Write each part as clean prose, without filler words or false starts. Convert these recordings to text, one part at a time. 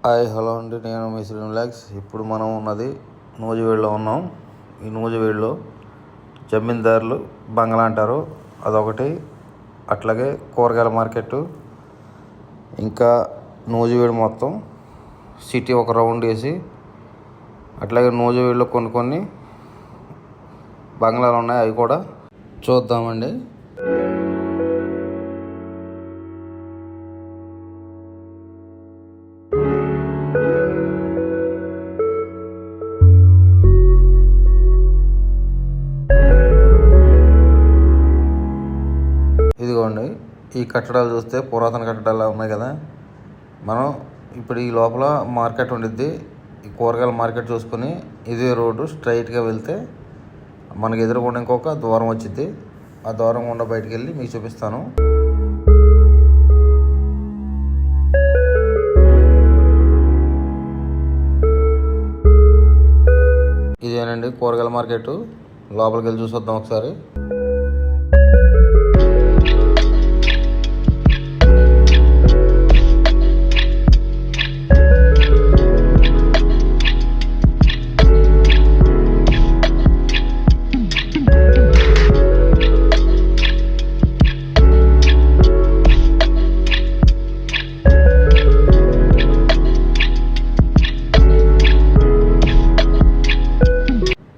Hi hello అండి, నేను మీ శ్రీనిలాక్స్. ఇప్పుడు మనం ఉన్నది నూజివీడులో ఉన్నాం. ఈ నూజివీడులో జమీందారులు బంగ్లా అంటారు, అదొకటి. అట్లాగే కూరగాయల మార్కెట్, ఇంకా నూజివీడు మొత్తం సిటీ ఒక రౌండ్ వేసి, అట్లాగే నూజివీడులో కొన్ని బంగ్లాలు ఉన్నాయి, అవి కూడా చూద్దామండి. ఇదిగోండి, ఈ కట్టడాలు చూస్తే పురాతన కట్టడాలు ఉన్నాయి కదా. మనం ఇప్పుడు ఈ లోపల మార్కెట్ ఉండిద్ది. ఈ కూరగాయల మార్కెట్ చూసుకుని ఇదే రోడ్డు స్ట్రైట్గా వెళ్తే మనకి ఎదురుకుండా ఇంకొక దూరం వచ్చింది. ఆ దూరం గుండా బయటికి వెళ్ళి మీకు చూపిస్తాను. ఇదేనండి కూరగాయల మార్కెట్. లోపలికి వెళ్ళి చూసొద్దాం ఒకసారి.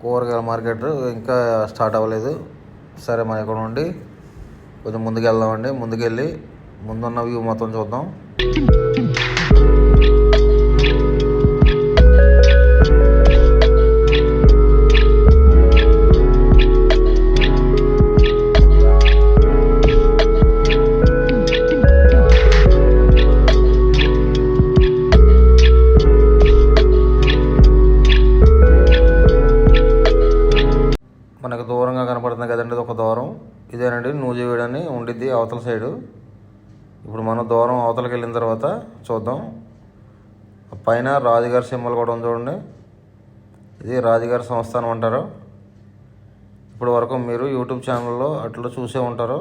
కూరగాయల మార్కెట్ ఇంకా స్టార్ట్ అవ్వలేదు. సరే, మనం ఇక్కడ నుండి కొంచెం ముందుకు వెళ్దామండి. ముందుకెళ్ళి ముందున్న వ్యూ మొత్తం చూద్దాం. మనకు దూరంగా కనపడుతుంది కదండి, ఇది ఒక దూరం. ఇదేనండి నూజివీడు అని ఉండిద్ది అవతల సైడు. ఇప్పుడు మనం దూరం అవతలకి వెళ్ళిన తర్వాత చూద్దాం. పైన రాజుగారి సింబల్ కూడా ఉంది చూడండి. ఇది రాజుగారి సంస్థానం అంటారు. ఇప్పుడు వరకు మీరు యూట్యూబ్ ఛానల్లో అట్లా చూసే ఉంటారు.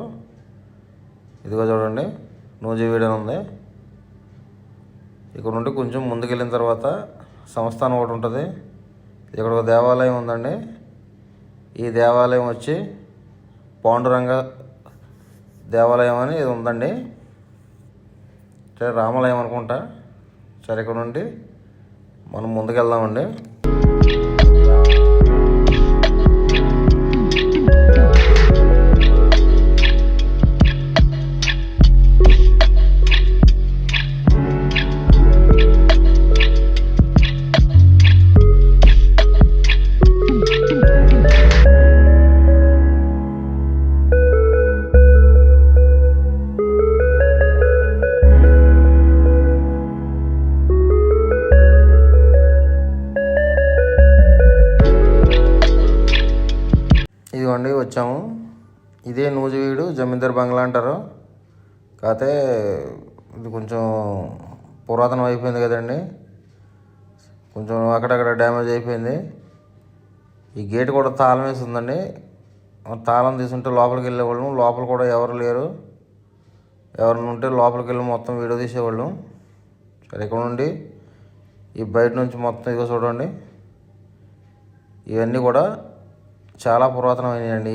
ఇదిగో చూడండి, నూజివీడు అని ఉంది. ఇక్కడ నుండి కొంచెం ముందుకెళ్ళిన తర్వాత సంస్థానం ఒకటి ఉంటుంది. ఇక్కడ ఒక దేవాలయం ఉందండి. ఈ దేవాలయం వచ్చి పాండురంగ దేవాలయం అని ఇది ఉందండి. సరే, రామాలయం అనుకుంటా. సరే, ఇక్కడ నుండి మనం ముందుకెళ్దామండి. ఇదిగోండి, వచ్చాము. ఇదే నూజివీడు జమీందార్ బంగ్లా అంటారు. కాకపోతే ఇది కొంచెం పురాతనం అయిపోయింది కదండి, కొంచెం అక్కడక్కడ డ్యామేజ్ అయిపోయింది. ఈ గేట్ కూడా తాళం వేసి ఉందండి. తాళం తీసుంటే లోపలికి వెళ్ళేవాళ్ళం. లోపల కూడా ఎవరు లేరు. ఎవరైనా ఉంటే లోపలికి వెళ్ళి మొత్తం వీడియో తీసేవాళ్ళం. సరే, ఇక్కడ నుండి ఈ బయట నుంచి మొత్తం ఇదిగో చూడండి, ఇవన్నీ కూడా చాలా పురాతనమైనవి.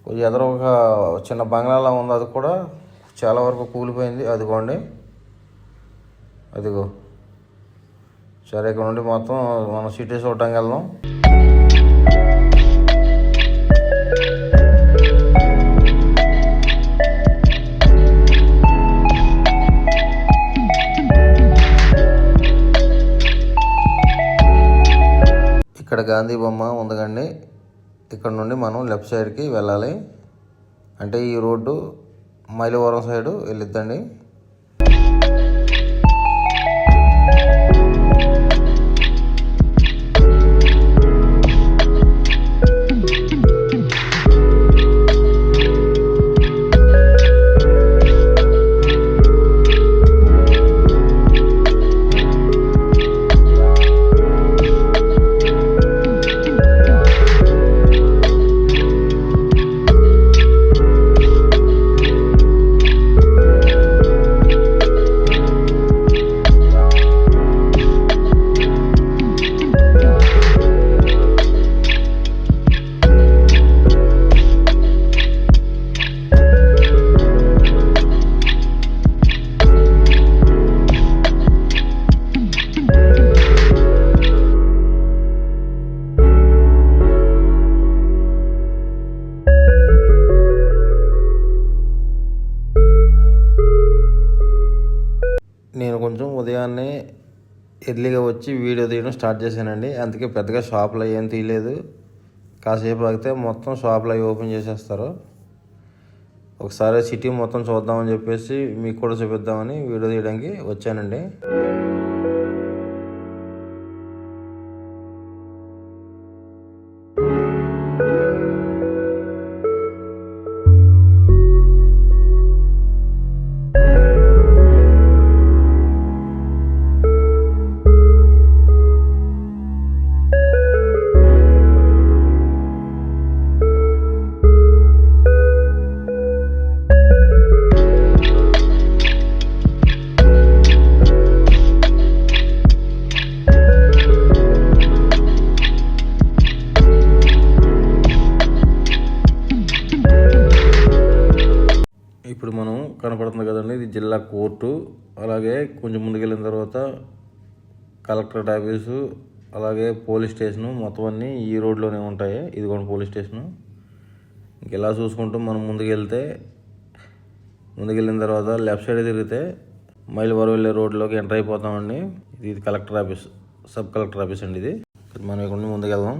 కొంచెం ఎదురు ఒక చిన్న బంగ్లాలా ఉంది, అది కూడా చాలా వరకు కూలిపోయింది. అదిగోండి, అదిగో. సరే, ఇక్కడ నుండి మొత్తం మనం సిటీ చూడటానికి వెళ్దాం. ఇక్కడ గాంధీ బొమ్మ ఉంది కండి. ఇక్కడ నుండి మనం లెఫ్ట్ సైడ్కి వెళ్ళాలి. అంటే ఈ రోడ్డు మైలవరం సైడు వెళ్ళిద్దండి. నేను కొంచెం ఉదయాన్నే ఎర్లీగా వచ్చి వీడియో తీయడం స్టార్ట్ చేశానండి. అందుకే పెద్దగా షాపులు ఏం తీయలేదు. కాసేపు ఆగితే మొత్తం షాపులు అవి ఓపెన్ చేసేస్తారు. ఒకసారి సిటీ మొత్తం చూద్దామని చెప్పేసి మీకు కూడా చూపిద్దామని వీడియో తీయడానికి వచ్చానండి. ఇప్పుడు మనం కనపడుతుంది కదండి, ఇది జిల్లా కోర్టు. అలాగే కొంచెం ముందుకెళ్ళిన తర్వాత కలెక్టరేట్ ఆఫీసు, అలాగే పోలీస్ స్టేషను, మొత్తం అన్నీ ఈ రోడ్లోనే ఉంటాయి. ఇది కూడా పోలీస్ స్టేషను. ఇంకెలా చూసుకుంటూ మనం ముందుకెళ్ళిన తర్వాత లెఫ్ట్ సైడ్ తిరిగితే మైలవరం వెళ్ళే రోడ్లోకి ఎంటర్ అయిపోతామండి. ఇది collector office, sub collector office అండి. ఇది మనం ఇక్కడ నుండి ముందుకెళ్దాం.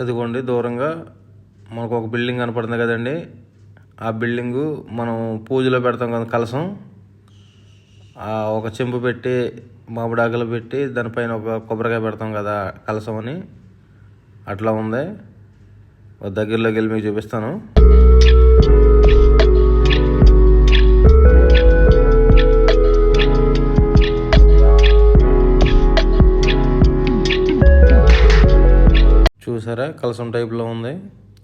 అదిగోండి దూరంగా మనకు ఒక బిల్డింగ్ కనపడుతుంది కదండి. ఆ బిల్డింగు మనం పూజలో పెడతాం కదా కలసం, ఒక చెంబు పెట్టి మామిడాకులు పెట్టి దానిపైన ఒక కొబ్బరికాయ పెడతాం కదా కలసం అని, అట్లా ఉంది. దగ్గరలోకి వెళ్ళి మీకు చూపిస్తాను. చూసారా, కలసం టైప్లో ఉంది.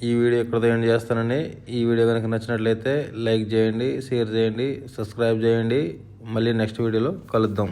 ఈ వీడియో ఎక్కడితో ఎండ్ చేస్తానండి. ఈ వీడియో కనుక నచ్చినట్లయితే లైక్ చేయండి, షేర్ చేయండి, సబ్స్క్రైబ్ చేయండి. మళ్ళీ నెక్స్ట్ వీడియోలో కలుద్దాం.